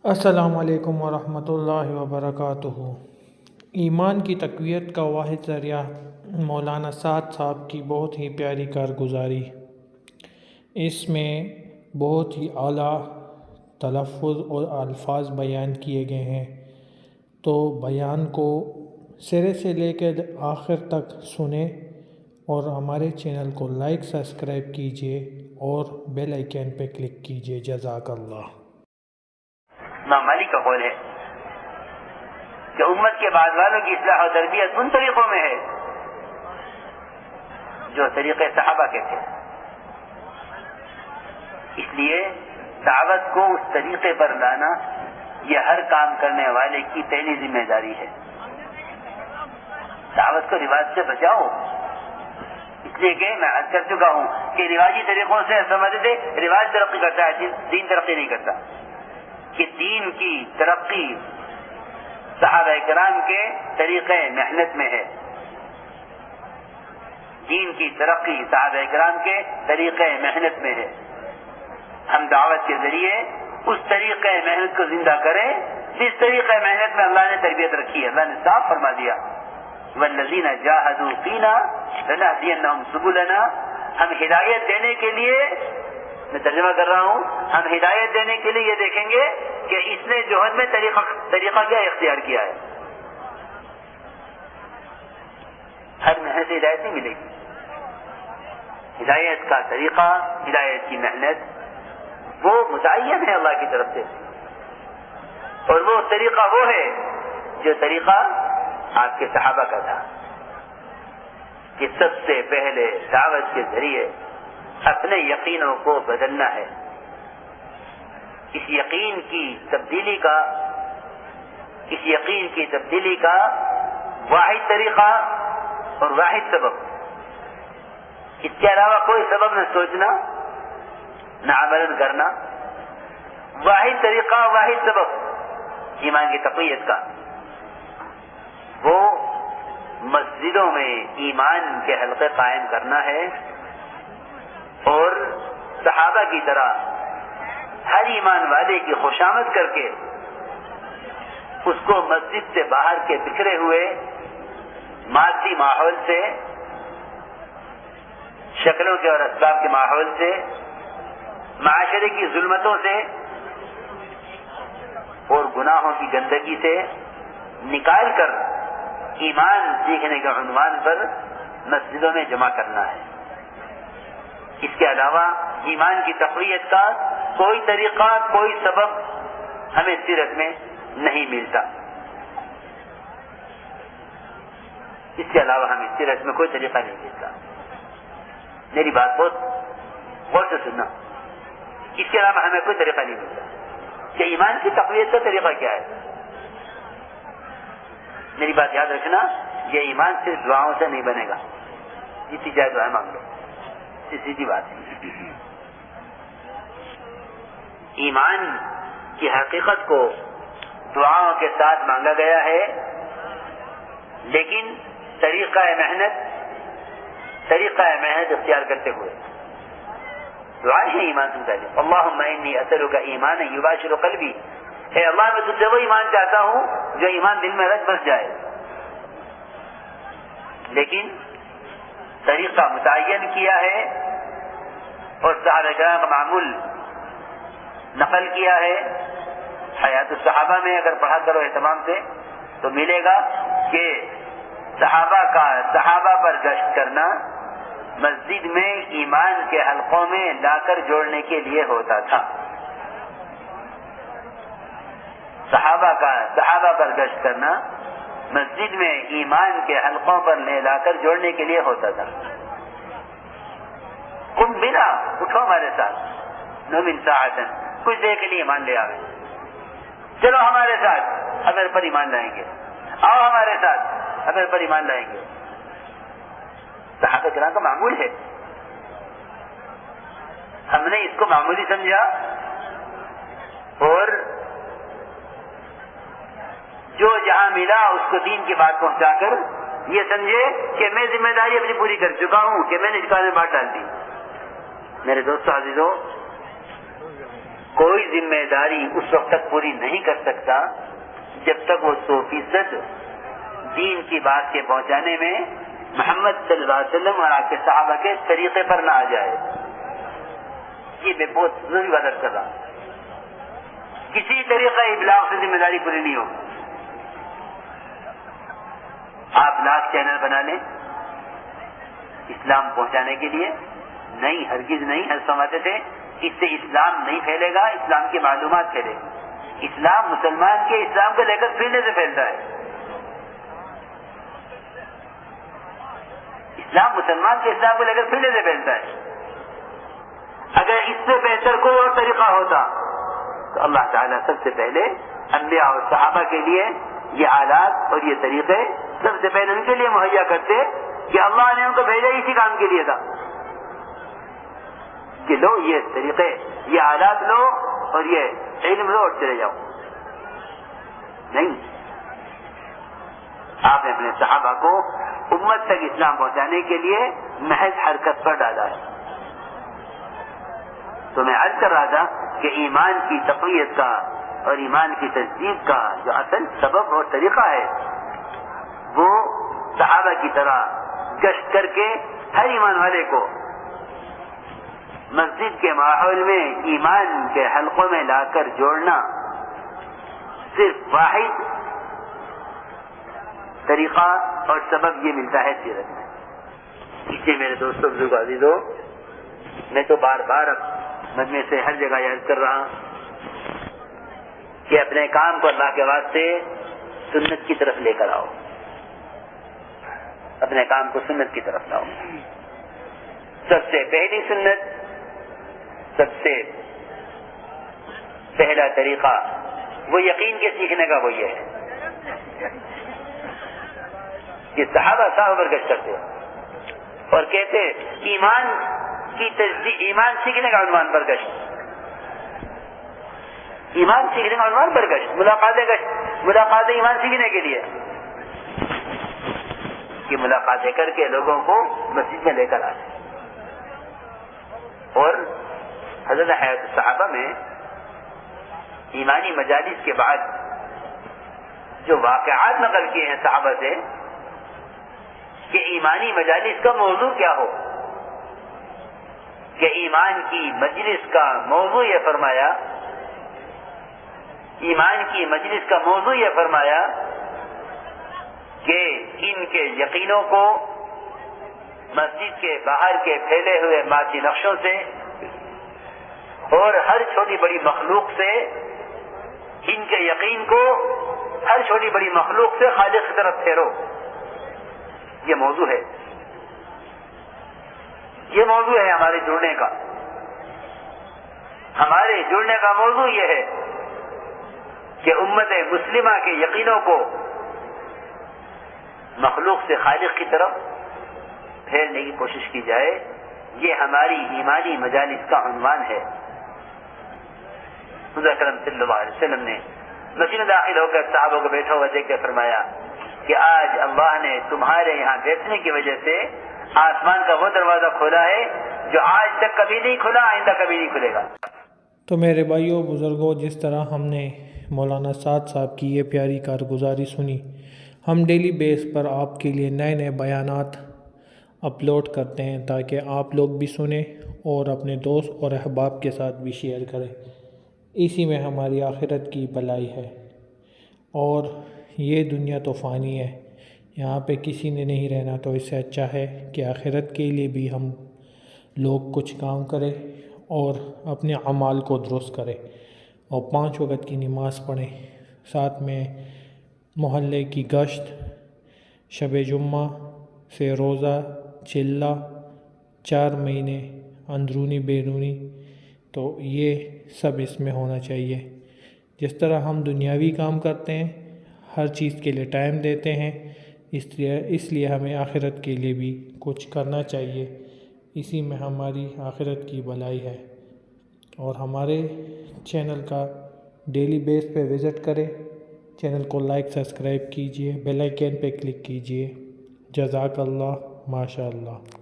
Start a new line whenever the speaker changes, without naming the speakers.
السلام علیکم ورحمۃ اللہ وبرکاتہ۔ ایمان کی تقویت کا واحد ذریعہ مولانا سعد صاحب کی بہت ہی پیاری کارگزاری۔ اس میں بہت ہی اعلیٰ تلفظ اور الفاظ بیان کیے گئے ہیں، تو بیان کو سرے سے لے کے آخر تک سنیں اور ہمارے چینل کو لائک سبسکرائب کیجیے اور بیل آئیکن پہ کلک کیجیے۔ جزاک اللہ۔
امام مالک کا قول ہے کہ امت کے بعد والوں کی اصلاح و تربیت ان طریقوں میں ہے جو طریقے صحابہ کے تھے، اس لیے دعوت کو اس طریقے پر لانا یہ ہر کام کرنے والے کی پہلی ذمہ داری ہے۔ دعوت کو رواج سے بچاؤ، اس لیے کہ میں عرض کر چکا ہوں کہ رواجی طریقوں سے سمجھتے تھے رواج ترقی کرتا ہے، دین ترقی نہیں کرتا، کہ دین کی ترقی صحابہ کرام کے طریقے محنت میں ہے۔ دین کی ترقی صحابہ کرام کے طریقے محنت میں ہے۔ ہم دعوت کے ذریعے اس طریقے محنت کو زندہ کریں جس طریقے محنت میں اللہ نے تربیت رکھی ہے۔ اللہ نے صاف فرما دیا، والذین جاہدوا فینا لنہدینہم سبلنا۔ ہم ہدایت دینے کے لیے، میں ترجمہ کر رہا ہوں، ہم ہدایت دینے کے لیے یہ دیکھیں گے کہ اس نے جوہد میں طریقہ کیا اختیار کیا ہے۔ ہر محنت سے ہدایت نہیں ملے گی، ہدایت کا طریقہ، ہدایت کی محنت وہ متعین ہے اللہ کی طرف سے، اور وہ طریقہ وہ ہے جو طریقہ آپ کے صحابہ کا تھا کہ سب سے پہلے دعوت کے ذریعے اپنے یقینوں کو بدلنا ہے۔ اس یقین کی تبدیلی کا واحد طریقہ اور واحد سبب، اس کے علاوہ کوئی سبب نہ سوچنا نہ عمل کرنا، واحد طریقہ واحد سبب ایمان کی تقویت کا، وہ مسجدوں میں ایمان کے حلقے قائم کرنا ہے، اور صحابہ کی طرح ہر ایمان والے کی خوشامد کر کے اس کو مسجد سے باہر کے بکھرے ہوئے مادی ماحول سے، شکلوں کے اور اسباب کے ماحول سے، معاشرے کی ظلمتوں سے اور گناہوں کی گندگی سے نکال کر ایمان سیکھنے کے عنوان پر مسجدوں میں جمع کرنا ہے۔ اس کے علاوہ ایمان کی تقویت کا کوئی طریقہ، کوئی سبب ہمیں سیرت میں نہیں ملتا۔ اس کے علاوہ ہمیں سیرت میں کوئی طریقہ نہیں ملتا۔ میری بات بہت غور سے سننا، اس کے علاوہ ہمیں کوئی طریقہ نہیں ملتا کہ ایمان کی تقویت کا طریقہ کیا ہے۔ میری بات یاد رکھنا، یہ ایمان صرف دعاؤں سے نہیں بنے گا، جتنی چاہے دعائیں مانگ لو، سیدھی بات ہے۔ ایمان کی حقیقت کو دعاؤں کے ساتھ مانگا گیا ہے، لیکن طریقہ محنت اختیار کرتے ہوئے دعائیں ہیں ایمان سے پہلے۔ اللہم انی اسألک ایمانا یباشر قلبی، اے اللہ میں تجھ سے وہ ایمان چاہتا ہوں جو ایمان دل میں رچ بس جائے، لیکن طریقہ متعین کیا ہے اور صحابہ کرام کا معمول نقل کیا ہے۔ حیات الصحابہ میں اگر پڑھا کرو اہتمام سے تو ملے گا کہ صحابہ پر گشت کرنا مسجد میں ایمان کے حلقوں میں لا کر جوڑنے کے لیے ہوتا تھا۔ صحابہ پر گشت کرنا مسجد میں ایمان کے حلقوں پر لے لا کر جوڑنے کے لیے ہوتا تھا۔ قم بنا، اٹھو ہمارے ساتھ، نؤمن ساعتا، کچھ دیر کے لیے ایمان لے آئے، چلو ہمارے ساتھ ہمارے پر ایمان لائیں گے، آؤ ہمارے ساتھ ہمارے پر ایمان لائیں گے۔ صحابہ کرام کا معمول ہے، ہم نے اس کو معمولی سمجھا اور جو جہاں ملا اس کو دین کی بات پہنچا کر یہ سمجھے کہ میں ذمہ داری اپنی پوری کر چکا ہوں، کہ میں نے اس کام میں بات ڈال دی۔ میرے دوستوں عزیزوں، کوئی ذمہ داری اس وقت تک پوری نہیں کر سکتا جب تک وہ 100% دین کی بات کے پہنچانے میں محمد صلی اللہ علیہ وسلم اور آپ کے صحابہ کے طریقے پر نہ آ جائے. یہ میں بہت ضروری بات کر رہا ہوں. کسی طریقہ ابلاغ سے ذمہ داری پوری نہیں ہوگی. آپ لاکھ چینل بنا لیں اسلام پہنچانے کے لیے، نہیں، ہرگز نہیں. حضرت فرماتے تھے اس سے اسلام نہیں پھیلے گا، اسلام کی معلومات پھیلے گی. اسلام مسلمان کے اسلام کو لے کر پھیلنے سے پھیلتا ہے. اسلام مسلمان کے اسلام کو لے کر پھیلنے سے پھیلتا ہے. اگر اس سے بہتر کوئی اور طریقہ ہوتا تو اللہ تعالیٰ سب سے پہلے انبیاء اور صحابہ کے لیے یہ آلات اور یہ طریقے سب سے پہلے ان کے لیے مہیا کرتے کہ اللہ نے ان کو بھیجا اسی کام کے لیے تھا کہ لو یہ طریقے، یہ آلات لو اور یہ علم لو اور چلے جاؤ. نہیں، آپ نے اپنے صحابہ کو امت تک اسلام پہنچانے کے لیے محض حرکت پر ڈالا ہے. تو میں عرض کر رہا تھا کہ ایمان کی تقویت کا اور ایمان کی تصدیق کا جو اصل سبب اور طریقہ ہے وہ صحابہ کی طرح گشت کر کے ہر ایمان والے کو مسجد کے ماحول میں ایمان کے حلقوں میں لا کر جوڑنا صرف واحد طریقہ اور سبب یہ ملتا ہے سیرت میں. اس لیے میرے دوستوں بزرگ عزیزوں، میں تو بار بار اب مجمع سے ہر جگہ یاد کر رہا ہوں کہ اپنے کام کو اللہ کے واسطے سنت کی طرف لے کر آؤ. اپنے کام کو سنت کی طرف لاؤ. سب سے پہلی سنت، سب سے پہلا طریقہ وہ یقین کے سیکھنے کا وہ یہ ہے کہ صحابہ صاحب برگشت کرتے اور کہتے ایمان کی تصدیق، ایمان سیکھنے کا عنوان برگشت، ایمان سیکھنے کا عنوان برگشت، ملاقاتیں ایمان سیکھنے کے لیے کہ ملاقاتیں کر کے لوگوں کو مسجد میں لے کر آتے. اور حضرت حیات الصحابہ میں ایمانی مجالس کے بعد جو واقعات نقل کیے ہیں صحابہ سے کہ ایمانی مجالس کا موضوع کیا ہو، کہ ایمان کی مجلس کا موضوع یہ فرمایا، ایمان کی مجلس کا موضوع یہ فرمایا کہ ان کے یقینوں کو مسجد کے باہر کے پھیلے ہوئے مادی نقشوں سے اور ہر چھوٹی بڑی مخلوق سے، ان کے یقین کو ہر چھوٹی بڑی مخلوق سے خالق کی طرف پھیرو. یہ موضوع ہے، یہ موضوع ہے ہمارے جڑنے کا. ہمارے جڑنے کا موضوع یہ ہے کہ امت مسلمہ کے یقینوں کو مخلوق سے خالق کی طرف پھیرنے کی کوشش کی جائے. یہ ہماری ایمانی مجالس کا عنوان ہے. حضور اکرم صلی اللہ علیہ وسلم نے مسجد میں داخل ہو کر صحابہ کو بیٹھا ہوا دیکھ کر فرمایا کہ آج اللہ نے تمہارے یہاں بیٹھنے کی وجہ سے آسمان کا وہ دروازہ کھولا ہے جو آج تک کبھی نہیں کھلا، آئندہ کبھی نہیں کھلے گا.
تو میرے بھائیوں بزرگوں، جس طرح ہم نے مولانا سعد صاحب کی یہ پیاری کارگزاری سنی، ہم ڈیلی بیس پر آپ کے لیے نئے نئے بیانات اپلوڈ کرتے ہیں تاکہ آپ لوگ بھی سنیں اور اپنے دوست اور احباب کے ساتھ بھی شیئر کریں. اسی میں ہماری آخرت کی بھلائی ہے. اور یہ دنیا تو فانی ہے، یہاں پہ کسی نے نہیں رہنا، تو اس سے اچھا ہے کہ آخرت کے لیے بھی ہم لوگ کچھ کام کریں اور اپنے اعمال کو درست کریں اور 5 وقت کی نماز پڑھیں. ساتھ میں محلے کی گشت، شب جمعہ سے روزہ، چلہ، 4 مہینے اندرونی بیرونی، تو یہ سب اس میں ہونا چاہیے. جس طرح ہم دنیاوی کام کرتے ہیں، ہر چیز کے لیے ٹائم دیتے ہیں، اس لیے ہمیں آخرت کے لیے بھی کچھ کرنا چاہیے. اسی میں ہماری آخرت کی بھلائی ہے. اور ہمارے چینل کا ڈیلی بیس پہ وزٹ کریں، چینل کو لائک سبسکرائب کیجئے، بیل آئیکن پہ کلک کیجئے. جزاک اللہ، ماشاء اللہ.